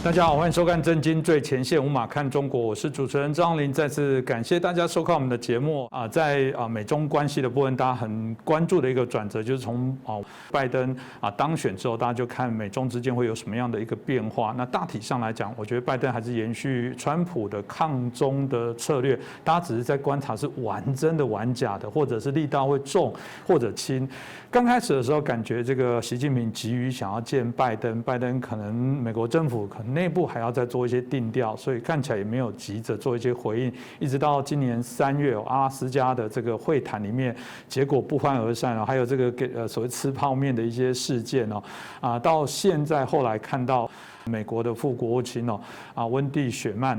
大家好，欢迎收看《震惊最前线》，无马看中国，我是主持人张麟。再次感谢大家收看我们的节目啊，在美中关系的部分，大家很关注的一个转折，就是从拜登当选之后，大家就看美中之间会有什么样的一个变化。那大体上来讲，我觉得拜登还是延续川普的抗中的策略，大家只是在观察是玩真的玩假的，或者是力道会重或者轻。刚开始的时候，感觉这个习近平急于想要见拜登，拜登可能美国政府可能内部还要再做一些定调，所以看起来也没有急着做一些回应。一直到今年3月，阿拉斯加的这个会谈里面，结果不欢而散，还有这个所谓吃泡面的一些事件到现在后来看到美国的副国务卿温蒂雪曼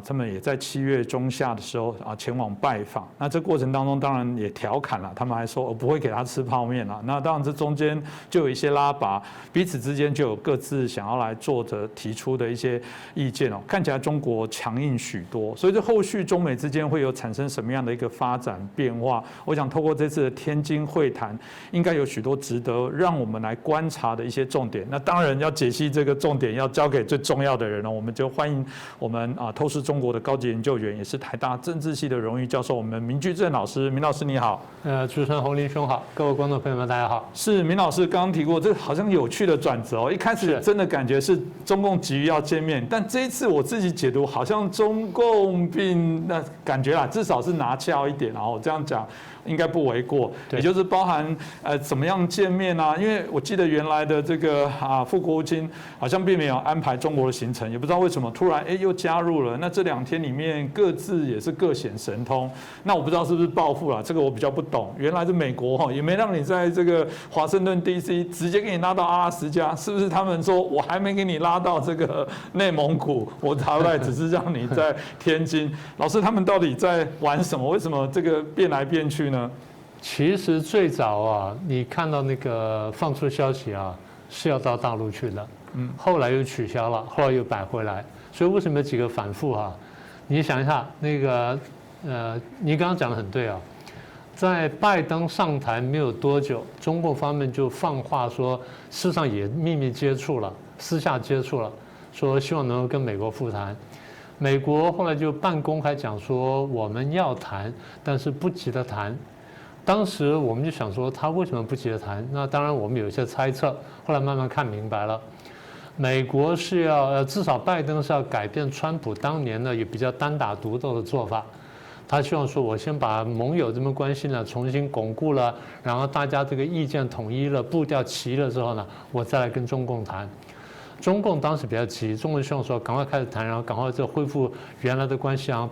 他们也在7月中下的时候前往拜访。那这过程当中当然也调侃了，他们还说我不会给他吃泡面了。那当然这中间就有一些拉拔，彼此之间就有各自想要来做着提出的一些意见看起来中国强硬许多，所以这后续中美之间会有产生什么样的一个发展变化？我想透过这次的天津会谈，应该有许多值得让我们来观察的一些重点。那当然要解析这个重点，要交给最重要的人我们就欢迎我们透视中国的高级研究员，也是台大政治系的荣誉教授，我们明居正老师。明老师你好。主持人洪林兄好，各位观众朋友们大家好。是明老师刚刚提过，这好像有趣的转折一开始真的感觉是中共急于要见面，但这一次我自己解读，好像中共那感觉至少是拿翘一点，然后这样讲应该不为过，也就是包含怎么样见面因为我记得原来的这个副国务卿好像并没有安排中国的行程，也不知道为什么突然又加入了。那这2天里面各自也是各显神通，那我不知道是不是报复了，这个我比较不懂。原来是美国也没让你在这个华盛顿 DC 直接给你拉到阿拉斯加，是不是他们说我还没给你拉到这个内蒙古，我大概只是让你在天津？老师他们到底在玩什么？为什么这个变来变去呢？其实最早你看到那个放出消息是要到大陆去的，后来又取消了，后来又摆回来，所以为什么有几个反复你想一下那个你刚刚讲得很对在拜登上台没有多久，中共方面就放话说，事实上也秘密接触了，私下接触了，说希望能够跟美国复谈。美国后来就半公开讲说我们要谈，但是不急着谈。当时我们就想说他为什么不急着谈？那当然我们有一些猜测，后来慢慢看明白了，美国是要至少拜登是要改变川普当年呢也比较单打独斗的做法。他希望说，我先把盟友这边关系呢重新巩固了，然后大家这个意见统一了，步调齐了之后呢，我再来跟中共谈。中共当时比较急，中共希望说赶快开始谈，然后赶快这恢复原来的关系，然后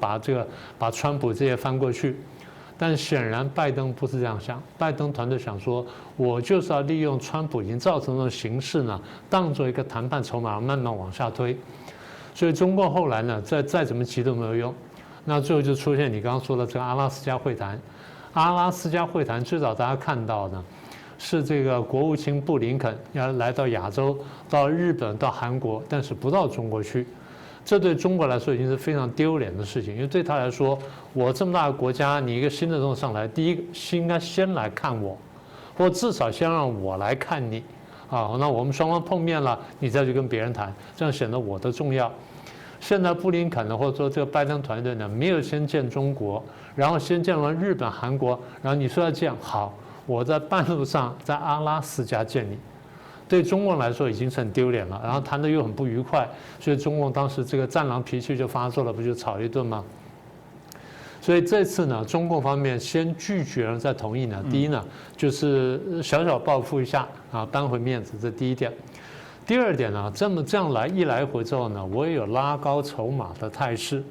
把川普这些翻过去。但显然拜登不是这样想，拜登团队想说，我就是要利用川普已经造成的形势呢，当做一个谈判筹码，慢慢往下推。所以中共后来呢，再怎么急都没有用。那最后就出现你刚刚说的这个阿拉斯加会谈。阿拉斯加会谈最早大家看到呢，是这个国务卿布林肯要来到亚洲，到日本、到韩国，但是不到中国去。这对中国来说已经是非常丢脸的事情，因为对他来说，我这么大的国家，你一个新的总统上来，第一个应该先来看我，或至少先让我来看你，那我们双方碰面了，你再去跟别人谈，这样显得我的重要。现在布林肯呢，或者说这个拜登团队呢，没有先见中国，然后先见完日本、韩国，然后你说要这样好，我在半路上在阿拉斯加见你。对中共来说已经是很丢脸了，然后谈得又很不愉快，所以中共当时这个战狼脾气就发作了，不就吵一顿吗？所以这次呢，中共方面先拒绝了再同意呢。第一呢，就是小小报复一下扳回面子，这第一点。第二点呢，这样一来回之后呢，我也有拉高筹码的态势，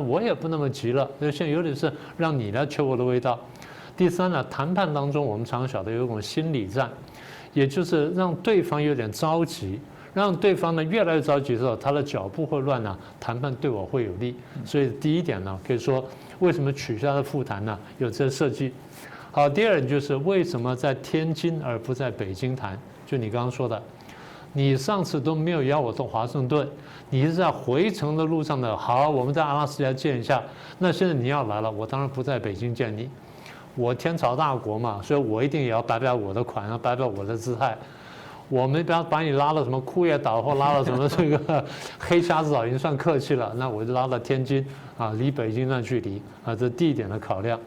我也不那么急了，现在有点是让你来求我的味道。第三呢，谈判当中我们常晓得有一种心理战。也就是让对方有点着急，让对方呢越来越着急之后，他的脚步会乱谈判对我会有利。所以第一点呢，可以说为什么取消的复谈呢？有这设计。好，第二点就是为什么在天津而不在北京谈？就你刚刚说的，你上次都没有邀我到华盛顿，你是在回程的路上的。好，我们在阿拉斯加见一下。那现在你要来了，我当然不在北京见你。我天朝大国嘛，所以我一定也要摆摆我的款，摆摆我的姿态。我们不要把你拉到什么库页岛或拉到什么这个黑瞎子岛已经算客气了，那我就拉到天津啊，离北京那距离啊，这地点的考量。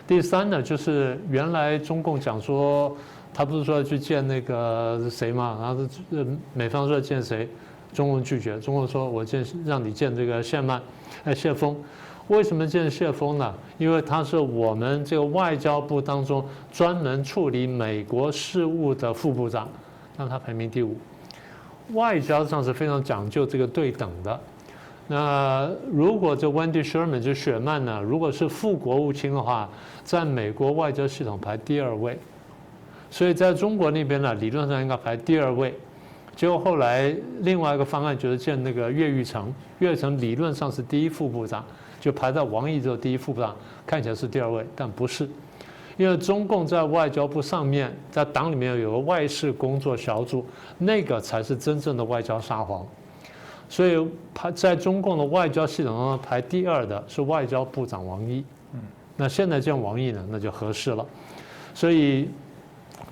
第三呢，就是原来中共讲说，他不是说要去见那个谁嘛，然后美方说要见谁，中共拒绝，中共说我让你见这个谢峰。为什么见谢峰呢？因为他是我们这个外交部当中专门处理美国事务的副部长，让他排名第5。外交上是非常讲究这个对等的。那如果这 Wendy Sherman 就雪曼呢，如果是副国务卿的话，在美国外交系统排第2位，所以在中国那边呢，理论上应该排第2位。结果后来另外一个方案就是见那个岳玉成，岳玉成理论上是第1副部长，就排在王毅之后第1副部长，看起来是第2位，但不是，因为中共在外交部上面，在党里面有个外事工作小组，那个才是真正的外交沙皇。所以在中共的外交系统中排第2的是外交部长王毅。那现在见王毅呢，那就合适了。所以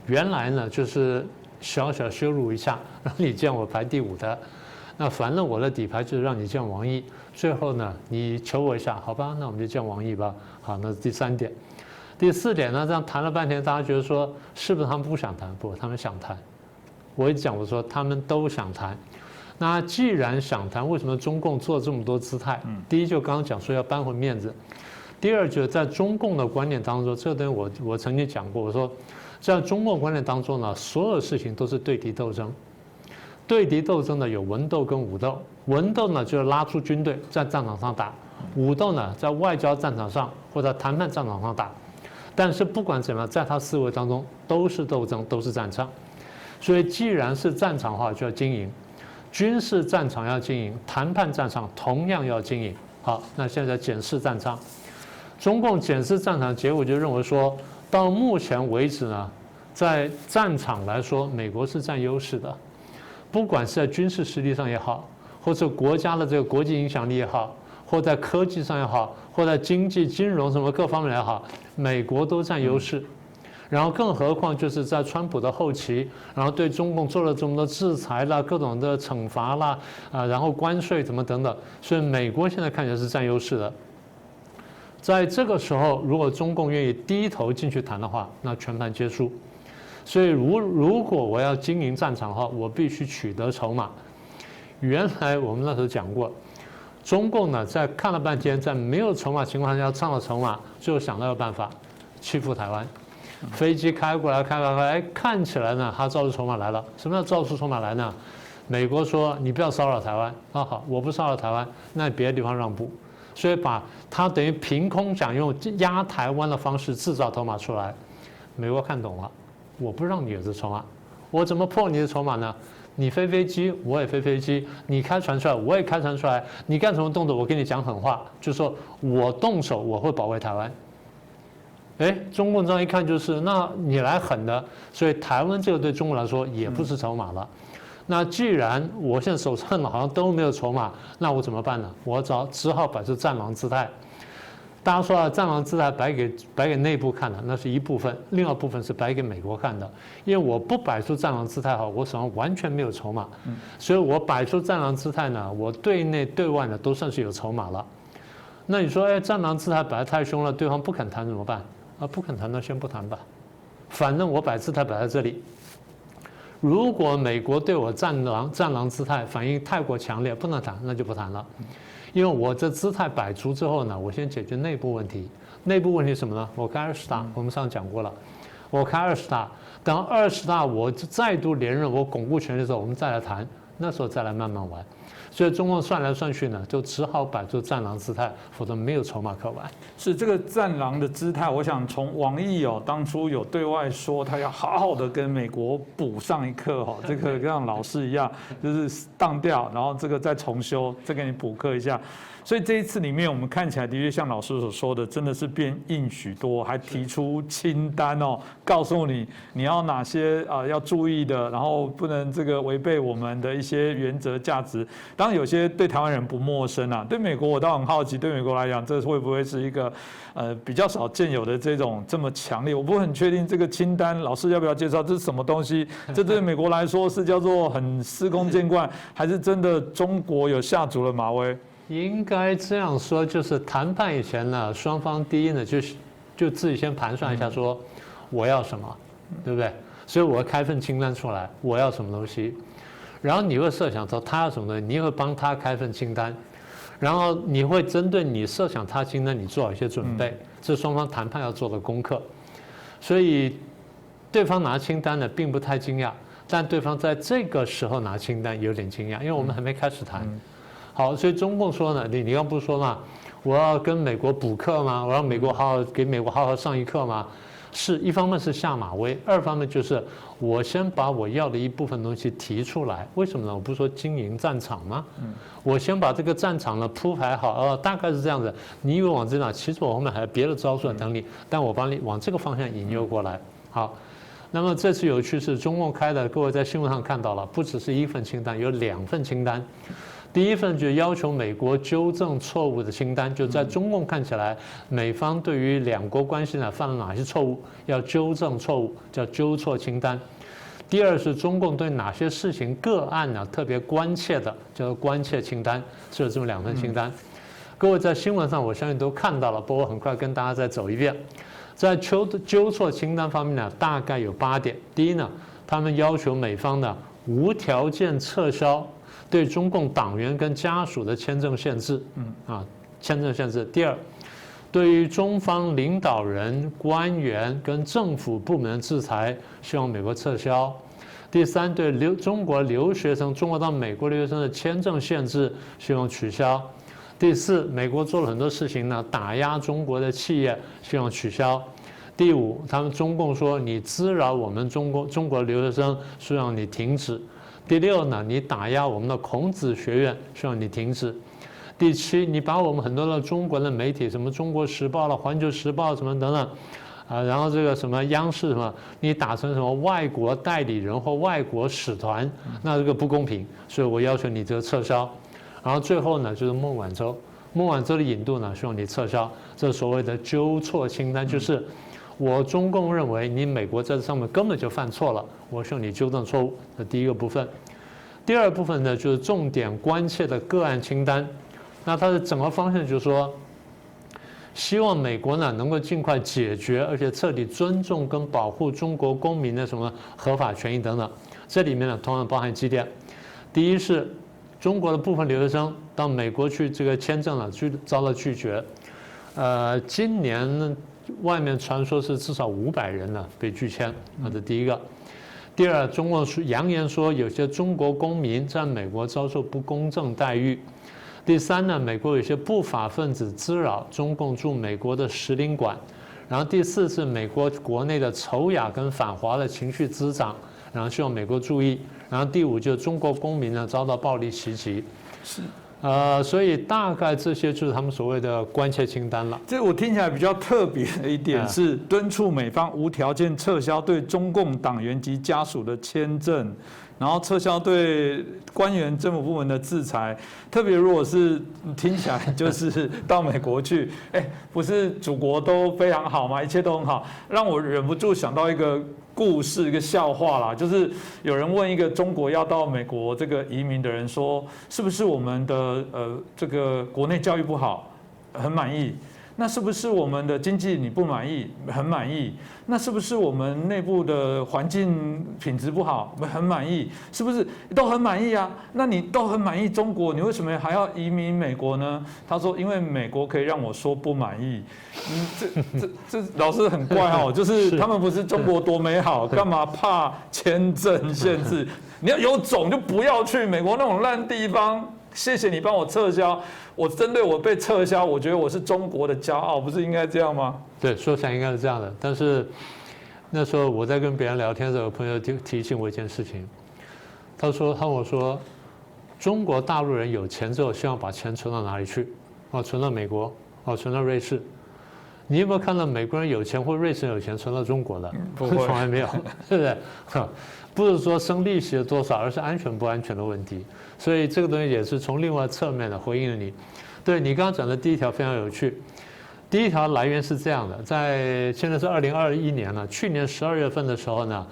原来呢就是小小羞辱一下，让你见我排第5的。那反正我的底牌就是让你见王毅。最后呢，你求我一下，好吧？那我们就见王毅吧。好，那是第3点。第4点呢，这样谈了半天，大家觉得说是不是他们不想谈？不，他们想谈。我一讲我说他们都想谈。那既然想谈，为什么中共做这么多姿态？第一就刚刚讲说要扳回面子，第二就是在中共的观念当中，这个东西我曾经讲过，我说在中共观念当中呢，所有事情都是对敌斗争。对敌斗争呢有文斗跟武斗，文斗呢就是拉出军队在战场上打，武斗呢在外交战场上或者谈判战场上打。但是不管怎么样，在他思维当中都是斗争，都是战场。所以既然是战场的话，就要经营。军事战场要经营，谈判战场同样要经营。好，那现在检视战场，中共检视战场结果就认为说，到目前为止呢，在战场来说，美国是占优势的，不管是在军事实力上也好，或者国家的这个国际影响力也好，或在科技上也好，或在经济、金融什么各方面也好，美国都占优势。然后更何况就是在川普的后期，然后对中共做了这么多制裁啦、各种的惩罚啦然后关税怎么等等，所以美国现在看起来是占优势的。在这个时候，如果中共愿意低头进去谈的话，那全盘皆输。所以如果我要经营战场的话，我必须取得筹码。原来我们那时候讲过，中共呢在看了半天，在没有筹码情况下创了筹码，最后想到个办法，欺负台湾。飞机开过来，哎，看起来呢，他造出筹码来了。什么叫造出筹码来呢？美国说你不要骚扰台湾，好，我不骚扰台湾，那别的地方让步。所以把他等于凭空想用压台湾的方式制造筹码出来。美国看懂了，我不让你有这筹码，我怎么破你的筹码呢？你飞飞机，我也飞飞机；你开船出来，我也开船出来。你干什么动作，我跟你讲狠话，就说我动手，我会保卫台湾。哎，中共这样一看就是，那你来狠的，所以台湾这个对中国来说也不是筹码了。那既然我现在手上好像都没有筹码，那我怎么办呢？我只好摆出战狼姿态。大家说战狼姿态摆给内部看的，那是一部分；另外一部分是摆给美国看的。因为我不摆出战狼姿态我手上完全没有筹码，所以我摆出战狼姿态呢，我对内对外呢都算是有筹码了。那你说，哎，战狼姿态摆得太凶了，对方不肯谈怎么办？不肯谈，那先不谈吧，反正我摆姿态摆在这里。如果美国对我战狼姿态反应太过强烈，不能谈，那就不谈了。因为我这姿态摆出之后呢，我先解决内部问题。内部问题是什么呢？我开20大，我们上次讲过了。我开20大，等20大我再度连任，我巩固权力的时候，我们再来谈，那时候再来慢慢玩。所以中共算来算去呢，就只好摆出战狼姿态，否则没有筹码可玩。是这个战狼的姿态，我想从王毅当初有对外说他要好好的跟美国补上一课这个像老师一样，就是当掉，然后这个再重修，再给你补课一下。所以这一次里面，我们看起来的确像老师所说的，真的是变硬许多，还提出清单告诉你要哪些要注意的，然后不能这个违背我们的一些原则价值。当然有些对台湾人不陌生啊，对美国我倒很好奇，对美国来讲，这会不会是一个比较少见有的这种这么强烈？我不是很确定这个清单，老师要不要介绍这是什么东西？这对美国来说是叫做很司空见惯，还是真的中国有下足了马威？应该这样说，就是谈判以前呢，双方第一呢就自己先盘算一下，说我要什么，对不对？所以我要开份清单出来，我要什么东西，然后你会设想到他要什么东西，你会帮他开份清单，然后你会针对你设想他清单，你做好一些准备，这是双方谈判要做的功课。所以对方拿清单呢，并不太惊讶，但对方在这个时候拿清单有点惊讶，因为我们还没开始谈。好，所以中共说呢，你刚不是说嘛，我要跟美国补课吗？我让美国给美国好好上一课吗？是一方面是下马威，二方面就是我先把我要的一部分东西提出来。为什么呢？我不是说经营战场吗？我先把这个战场呢铺排好，大概是这样子。你以为往这哪？其实我后面还有别的招数等你，但我帮你往这个方向引诱过来。好，那么这次有趣是中共开的，各位在新闻上看到了，不只是一份清单，有2份清单。第一份就要求美国纠正错误的清单，就在中共看起来，美方对于两国关系呢犯了哪些错误，要纠正错误，叫纠错清单。第二是中共对哪些事情个案呢特别关切的，叫做关切清单，是有这么2份清单。各位在新闻上我相信都看到了，不过我很快跟大家再走一遍。在纠错清单方面呢，大概有8点。第一呢，他们要求美方呢无条件撤销对中共党员跟家属的签证限制，签证限制。第二，对于中方领导人、官员跟政府部门的制裁，希望美国撤销。第三，对中国留学生、中国到美国留学生的签证限制，希望取消。第四，美国做了很多事情呢，打压中国的企业，希望取消。第五，他们中共说你滋扰我们中国留学生，希望你停止。第六呢，你打压我们的孔子学院，希望你停止。第七，你把我们很多的中国的媒体，什么中国时报了、环球时报什么等等，然后这个什么央视什么，你打成什么外国代理人或外国使团，那这个不公平，所以我要求你这个撤销。然后最后呢，就是孟晚舟的引渡呢，希望你撤销。这所谓的纠错清单，就是我中共认为你美国在这上面根本就犯错了，我希望你纠正错误。这第一个部分。第二部分呢，就是重点关切的个案清单。那它的整个方向就是说，希望美国呢能够尽快解决，而且彻底尊重跟保护中国公民的什么合法权益等等。这里面呢，同样包含几点。第一是中国的部分留学生到美国去这个签证呢，遭到拒绝。今年外面传说是至少500人呢被拒签，这是第一个。第二，中共扬言说有些中国公民在美国遭受不公正待遇。第三呢，美国有些不法分子滋扰中共驻美国的使领馆。然后第四是美国国内的仇雅跟反华的情绪滋长，然后希望美国注意。然后第五就是中国公民呢遭到暴力袭击。是。所以大概这些就是他们所谓的关切清单了。这我听起来比较特别的一点是，敦促美方无条件撤销对中共党员及家属的签证，然后撤销对官员、政府部门的制裁。特别如果是听起来就是到美国去，不是祖国都非常好吗？一切都很好，让我忍不住想到一个故事，一个笑话啦，就是有人问一个中国要到美国这个移民的人说，是不是我们的这个国内教育不好，很满意？那是不是我们的经济你不满意，很满意？那是不是我们内部的环境品质不好，很满意？是不是都很满意啊？那你都很满意中国，你为什么还要移民美国呢？他说，因为美国可以让我说不满意。这老师很怪哦，就是他们不是中国多美好，干嘛怕签证限制？你要有种就不要去美国那种烂地方。谢谢你帮我撤销，我针对我被撤销，我觉得我是中国的骄傲，不是应该这样吗？对，说起来应该是这样的。但是那时候我在跟别人聊天的时候，有朋友提醒我一件事情，他问我说，中国大陆人有钱之后，希望把钱存到哪里去？存到美国，存到瑞士。你有没有看到美国人有钱或瑞士人有钱存到中国的？不会，从来没有，对不对？不是说生利息的多少，而是安全不安全的问题。所以这个东西也是从另外侧面的回应了你。对你刚刚讲的第一条非常有趣。第一条来源是这样的，现在是2021年了，去年12月份的时候呢，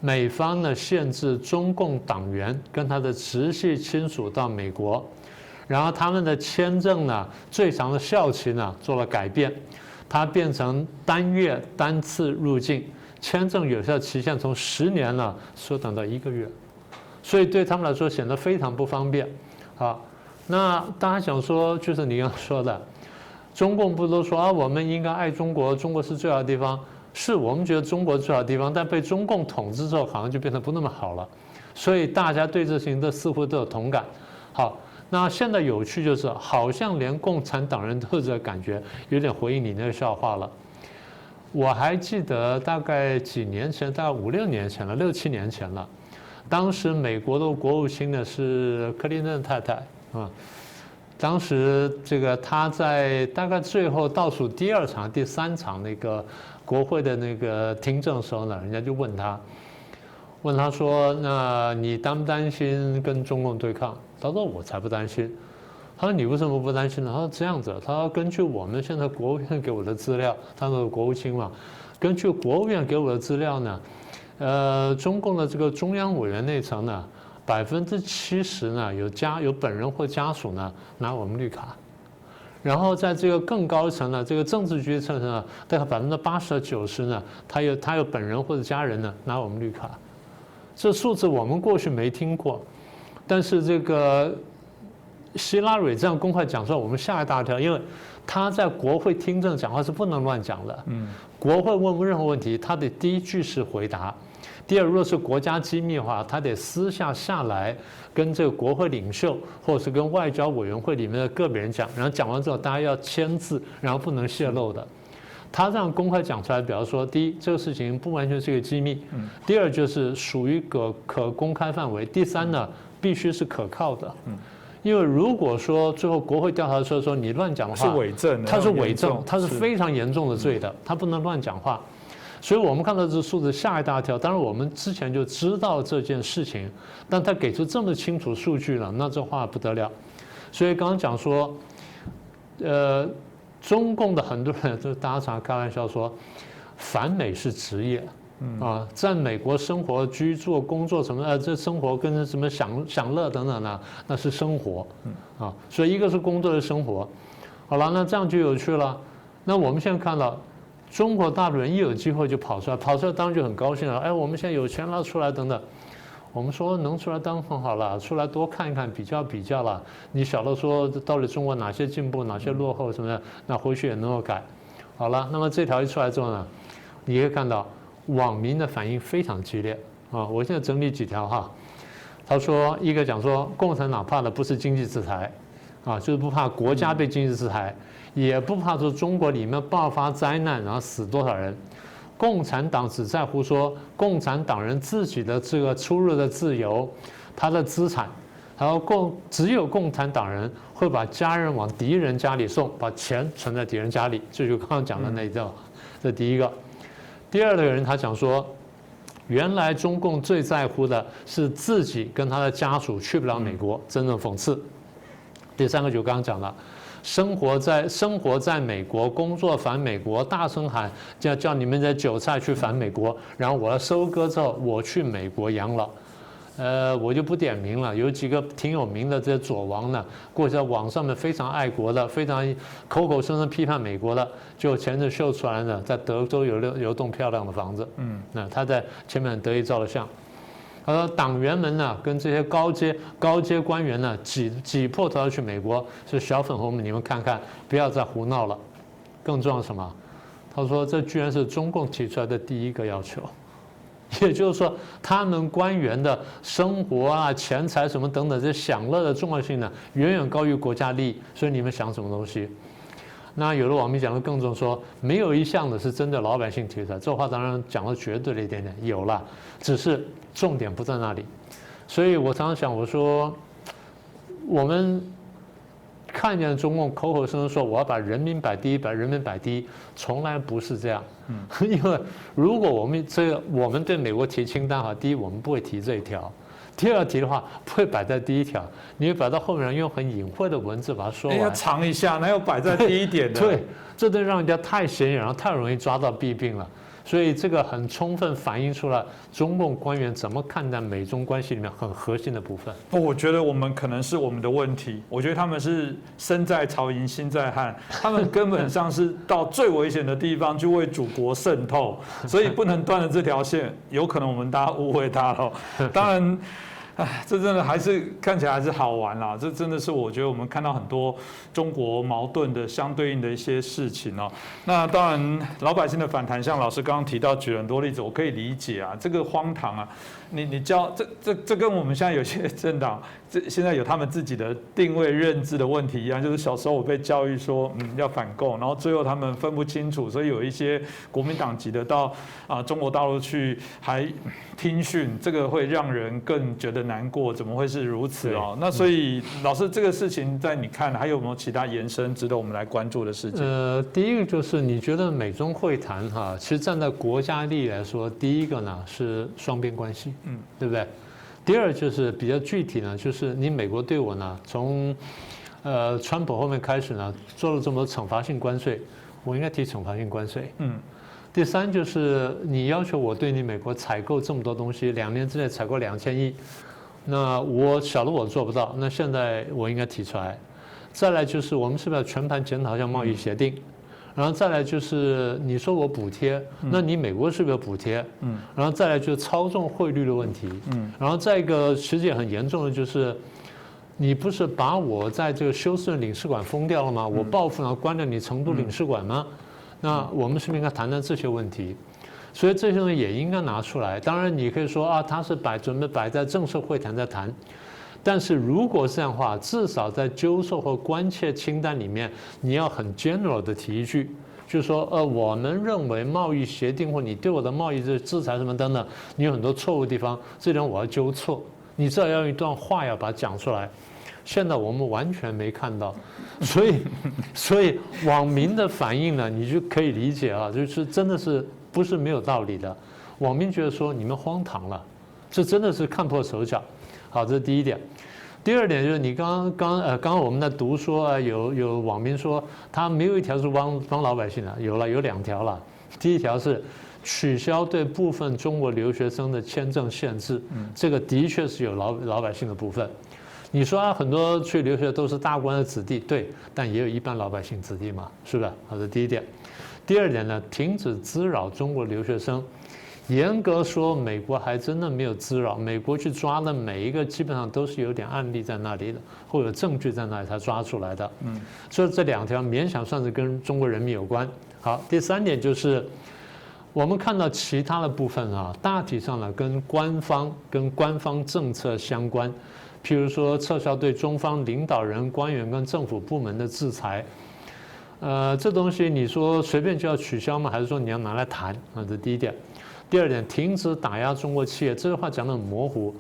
美方呢限制中共党员跟他的直系亲属到美国，然后他们的签证呢最长的效期呢做了改变，它变成单月单次入境，签证有效期限从10年呢缩短到1个月，所以对他们来说显得非常不方便。好，那大家想说，就是你刚刚说的。中共不都说啊，我们应该爱中国，中国是最好的地方。是我们觉得中国最好的地方，但被中共统治之后，好像就变得不那么好了。所以大家对这事情似乎都有同感。好，那现在有趣就是，好像连共产党人都有这个感觉，有点回应你那个笑话了。我还记得大概几年前，大概5、6年前了，6、7年前了。当时美国的国务卿呢是克林顿太太啊。当时这个他在大概最后倒数第2场、第3场那个国会的那个听证的时候呢，人家就问他说：“那你担不担心跟中共对抗？”他说：“我才不担心。”他说：“你为什么不担心呢？”他说：“这样子，他说根据我们现在国务院给我的资料，他是国务卿嘛，根据国务院给我的资料呢，中共的这个中央委员内层呢。70%呢有本人或家属呢拿我们绿卡，然后在这个更高层呢，这个政治局层呢，大概80%到90%呢，他有本人或者家人呢拿我们绿卡，这数字我们过去没听过，但是这个希拉蕊这样公开讲出来，我们吓一大跳，因为他在国会听证讲话是不能乱讲的，国会问任何问题，他的第一句是回答。第二，如果是国家机密的话，他得私下来跟这个国会领袖，或者是跟外交委员会里面的个别人讲，然后讲完之后大家要签字，然后不能泄露的。他这样公开讲出来，表示说，第一，这个事情不完全是一个机密；第二，就是属于可公开范围；第三呢，必须是可靠的。因为如果说最后国会调查的时候说你乱讲的话，是伪证，他是伪证，他是非常严重的罪的，他不能乱讲话。所以我们看到这数字吓一大跳，当然我们之前就知道这件事情，但他给出这么清楚数据了，那这话不得了。所以刚刚讲说，中共的很多人就大家常开玩笑说，反美是职业，在美国生活、居住、工作什么这生活跟什么享乐等等呢，那是生活，所以一个是工作的生活。好了，那这样就有趣了。那我们现在看到。中国大陆人一有机会就跑出来当然就很高兴了。哎，我们现在有钱了，出来等等。我们说能出来当然很好了，出来多看一看，比较了。你晓得说到底中国哪些进步，哪些落后什么的，那回去也能够改。好了，那么这条一出来之后呢，你可以看到网民的反应非常激烈啊。我现在整理几条哈。他说一个讲说，共产党怕的不是经济制裁啊，就是不怕国家被经济制裁。也不怕说中国里面爆发灾难，然后死多少人。共产党只在乎说共产党人自己的这个出入的自由，他的资产，然后只有共产党人会把家人往敌人家里送，把钱存在敌人家里。这就刚刚讲的那一段，这第一个。第二个人他讲说，原来中共最在乎的是自己跟他的家属去不了美国，真正讽刺。第三个就刚刚讲了。生活在美国，工作反美国，大声喊叫你们的韭菜去反美国，然后我要收割之后，我去美国养老。我就不点名了，有几个挺有名的这些左王呢，过去在网上面非常爱国的，非常口口声声批判美国的，就前阵秀出来呢，在德州有栋漂亮的房子，那他在前面得意照了相。党员们呢，跟这些高阶官员呢，挤破头要去美国，是小粉红们，你们看看，不要再胡闹了。更重要什么？他说这居然是中共提出来的第一个要求，也就是说，他们官员的生活啊、钱财什么等等这享乐的重要性呢，远远高于国家利益。所以你们想什么东西？那有的网民讲的更重，说没有一项的是针对老百姓提出来，这话当然讲的绝对了一点点，有了，只是重点不在那里。所以我常常想，我说我们看见中共口口声声说我要把人民摆第一，把人民摆第一，从来不是这样。因为如果我们对美国提清单哈，第一我们不会提这一条，第二题的话不会摆在第一条，你会摆到后面用很隐晦的文字把它说完。要藏一下，哪有摆在第一点的？对，这都让人家太显眼，然后太容易抓到弊病了。所以这个很充分反映出了中共官员怎么看待美中关系里面很核心的部分。我觉得我们可能是我们的问题，我觉得他们是身在曹营心在汉，他们根本上是到最危险的地方去为祖国渗透，所以不能断了这条线，有可能我们大家误会他了。当然。这真的还是看起来还是好玩啦，这真的是我觉得我们看到很多中国矛盾的相对应的一些事情哦。那当然老百姓的反弹，像老师刚刚提到举了很多例子，我可以理解啊，这个荒唐啊，你教这跟我们现在有些政党现在有他们自己的定位认知的问题一样，就是小时候我被教育说要反共，然后最后他们分不清楚，所以有一些国民党籍的到中国大陆去还听训，这个会让人更觉得难过，怎么会是如此哦？那所以老师这个事情在你看还有没有其他延伸值得我们来关注的事情？第一个就是你觉得美中会谈哈，其实站在国家利益来说，第一个呢是双边关系，对不对？第二就是比较具体呢，就是你美国对我呢，从川普后面开始呢，做了这么多惩罚性关税，我应该提惩罚性关税。第三就是你要求我对你美国采购这么多东西，2年之内采购2000亿，那我晓得我做不到，那现在我应该提出来。再来就是我们是不是要全盘检讨一下贸易协定？然后再来就是你说我补贴，那你美国是不是有补贴？然后再来就是操纵汇率的问题。然后再一个其实也很严重的就是，你不是把我在这个休斯顿领事馆封掉了吗？我报复然后关掉你成都领事馆吗？那我们是不是应该谈谈这些问题？所以这些东西也应该拿出来。当然你可以说啊，他是准备摆在正式会谈再谈。但是如果是这样的话，至少在纠错或关切清单里面，你要很 general 的提一句，就是说，我们认为贸易协定或你对我的贸易的制裁什么等等，你有很多错误的地方，这点我要纠错。你至少要用一段话要把它讲出来。现在我们完全没看到，所以网民的反应呢，你就可以理解啊，就是真的是不是没有道理的。网民觉得说你们荒唐了，这真的是看破手脚。好，这是第一点。第二点就是你刚刚我们在读说有网民说他没有一条是帮老百姓的，有2条了。第一条是取消对部分中国留学生的签证限制，这个的确是有老百姓的部分。你说很多去留学都是大官的子弟，对，但也有一般老百姓子弟嘛，是不是？好，这是第一点。第二点呢，停止滋扰中国留学生。严格说，美国还真的没有滋扰，美国去抓的每一个基本上都是有点案例在那里的，或者证据在那里才抓出来的。所以这2条勉强算是跟中国人民有关。好，第3点就是我们看到其他的部分啊，大体上呢跟官方政策相关，譬如说撤销对中方领导人、官员跟政府部门的制裁。这东西你说随便就要取消吗？还是说你要拿来谈？这是第一点。第二点，停止打压中国企业，这句话讲得很模糊，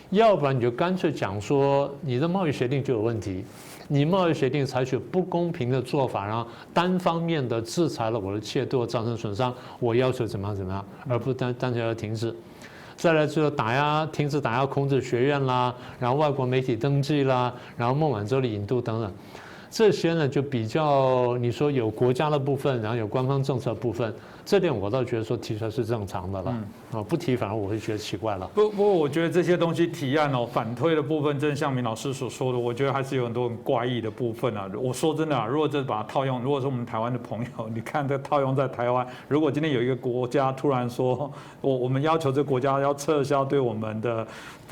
要不然你就干脆讲说你的贸易协定就有问题，你贸易协定采取不公平的做法，然后单方面的制裁了我的企业，对我造成损伤，我要求怎么样，而不单纯要停止。再来就是停止打压孔子学院啦，然后外国媒体登记啦，然后孟晚舟的引渡等等。这些呢就比较你说有国家的部分，然后有官方政策部分，这点我倒觉得说提出来是正常的了。不提反而我会觉得奇怪了。不过我觉得这些东西提案反推的部分，正像明老师所说的，我觉得还是有很多很怪异的部分啊。我说真的啊，如果这把它套用，如果是我们台湾的朋友，你看这套用在台湾，如果今天有一个国家突然说，我们要求这国家要撤销对我们的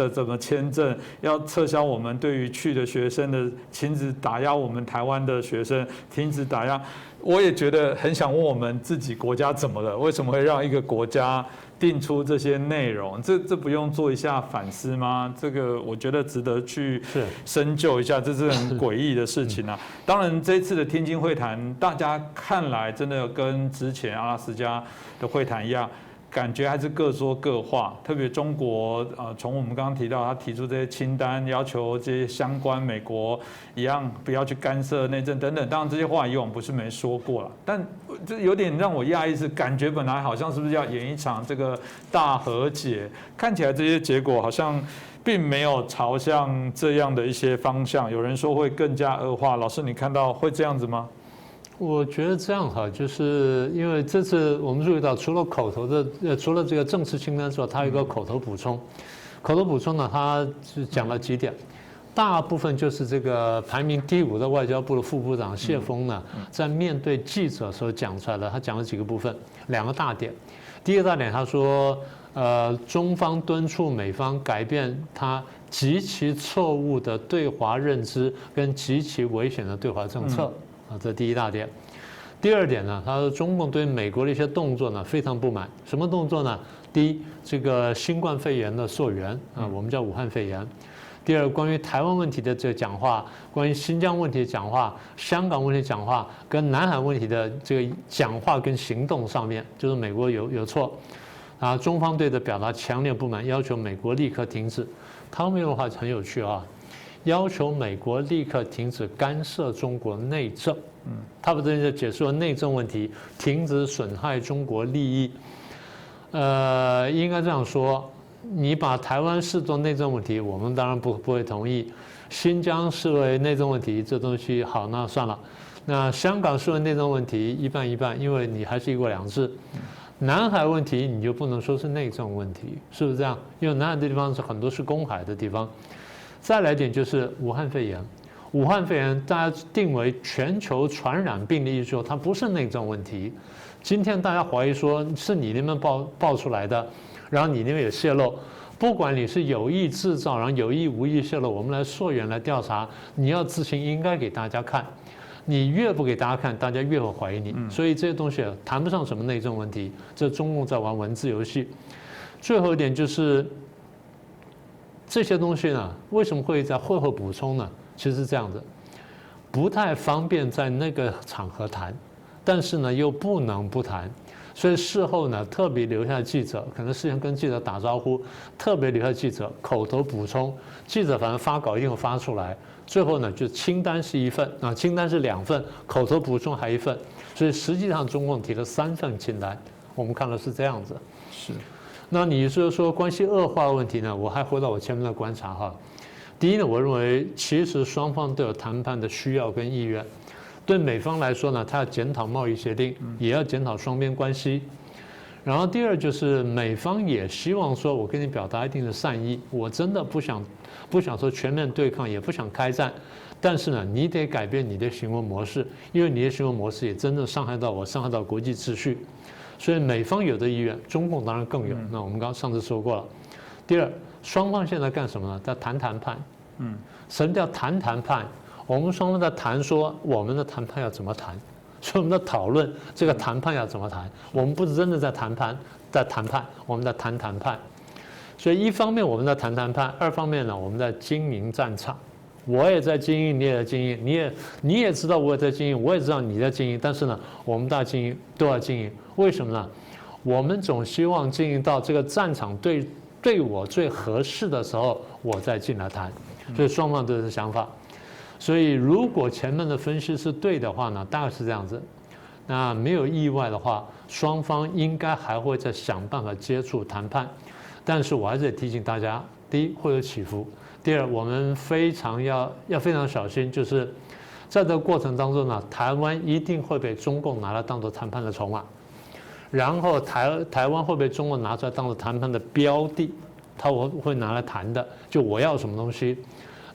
怎么签证，要撤销我们对于去的学生的停止打压我们台湾的学生，停止打压。我也觉得很想问我们自己国家怎么了？为什么会让一个国家定出这些内容？这不用做一下反思吗？这个我觉得值得去深究一下，这是很诡异的事情啊。当然，这次的天津会谈，大家看来真的跟之前阿拉斯加的会谈一样。感觉还是各说各话，特别中国从我们刚刚提到他提出这些清单，要求这些相关美国一样不要去干涉内政等等，当然这些话以往不是没说过了，但这有点让我讶异是，感觉本来好像是不是要演一场这个大和解，看起来这些结果好像并没有朝向这样的一些方向，有人说会更加恶化，老师你看到会这样子吗？我觉得这样哈，就是因为这次我们注意到，除了口头的，除了这个正式清单之外，它有一个口头补充。口头补充呢，它是讲了几点，大部分就是这个排名第5的外交部的副部长谢峰呢，在面对记者时候讲出来的。他讲了几个部分，2个大点。第一个大点，他说，中方敦促美方改变他极其错误的对华认知跟极其危险的对华政策。这第一大点。第二点呢，他说中共对美国的一些动作呢非常不满。什么动作呢？第一，这个新冠肺炎的溯源我们叫武汉肺炎。第二，关于台湾问题的这个讲话，关于新疆问题的讲话，香港问题讲话，跟南海问题的这个讲话跟行动上面，就是美国有错。中方对的表达强烈不满，要求美国立刻停止。他后面的话很有趣啊。要求美国立刻停止干涉中国内政。他把这就解释了内政问题，停止损害中国利益。应该这样说，你把台湾视作内政问题，我们当然不会同意；新疆视为内政问题，这东西好，那算了。那香港视为内政问题，一半一半，因为你还是一国两制。南海问题你就不能说是内政问题，是不是这样？因为南海的地方是很多是公海的地方。再来一点就是武汉肺炎，武汉肺炎大家定为全球传染病的时候，它不是内政问题。今天大家怀疑说是你那边爆出来的，然后你那边有泄露，不管你是有意制造，然后有意无意泄露，我们来溯源来调查，你要知情应该给大家看，你越不给大家看，大家越会怀疑你。所以这些东西谈不上什么内政问题，这中共在玩文字游戏。最后一点就是。这些东西呢，为什么会在会后补充呢？其实是这样子，不太方便在那个场合谈，但是呢又不能不谈，所以事后呢特别留下记者，可能事先跟记者打招呼，特别留下记者口头补充，记者反正发稿一定会发出来，最后呢就清单是1份啊，清单是2份，口头补充还1份，所以实际上中共提了3份清单，我们看到是这样子。是。那你说关系恶化的问题呢？我还回到我前面的观察哈。第一呢，我认为其实双方都有谈判的需要跟意愿。对美方来说呢，他要检讨贸易协定，也要检讨双边关系。然后第二就是美方也希望说，我跟你表达一定的善意，我真的不想说全面对抗，也不想开战，但是呢，你得改变你的行为模式，因为你的行为模式也真正伤害到我，伤害到国际秩序。所以美方有的意愿，中共当然更有。那我们上次说过了。第二，双方现在干什么呢？在谈谈判。什么叫谈谈判？我们双方在谈说我们的谈判要怎么谈，所以我们在讨论这个谈判要怎么谈。我们不是真的在谈判，我们在谈谈判。所以一方面我们在谈谈判，二方面呢我们在经营战场。我也在经营，你也在经营，你也知道我也在经营，我也知道你在经营，但是呢，我们大家经营都要经营，为什么呢？我们总希望经营到这个战场对我最合适的时候，我再进来谈。所以双方都是想法。所以如果前面的分析是对的话呢，大概是这样子。那没有意外的话，双方应该还会再想办法接触谈判。但是我还是得提醒大家，第一会有起伏。第二，我们要非常小心，就是在这个过程当中呢，台湾一定会被中共拿来当作谈判的筹码，然后台湾会被中共拿出来当作谈判的标的，他会拿来谈的，就我要什么东西，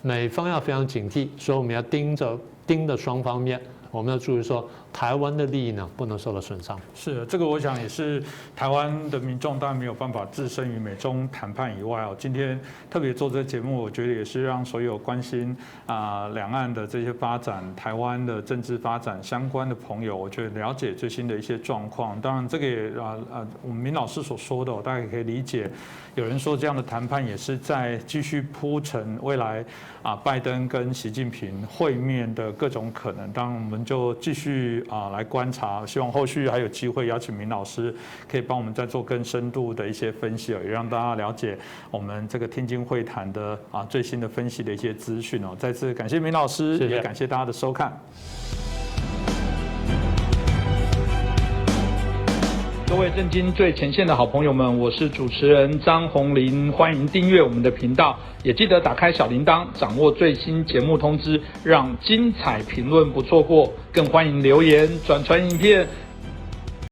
美方要非常警惕，所以我们要盯着双方面，我们要注意说台湾的利益呢不能受到损伤。是这个，我想也是台湾的民众当然没有办法置身于美中谈判以外哦。今天特别做这个节目，我觉得也是让所有关心两岸的这些发展、台湾的政治发展相关的朋友，我觉得了解最新的一些状况。当然，这个也我们明老师所说的，大家也可以理解。有人说这样的谈判也是在继续铺陈未来拜登跟习近平会面的各种可能。当然，我们就继续来观察，希望后续还有机会邀请明老师，可以帮我们再做更深度的一些分析，也让大家了解我们这个天津会谈的最新的分析的一些资讯哦。再次感谢明老师，谢谢，也感谢大家的收看。各位震惊最前线的好朋友们，我是主持人张宏林，欢迎订阅我们的频道，也记得打开小铃铛，掌握最新节目通知，让精彩评论不错过。更欢迎留言、转传影片、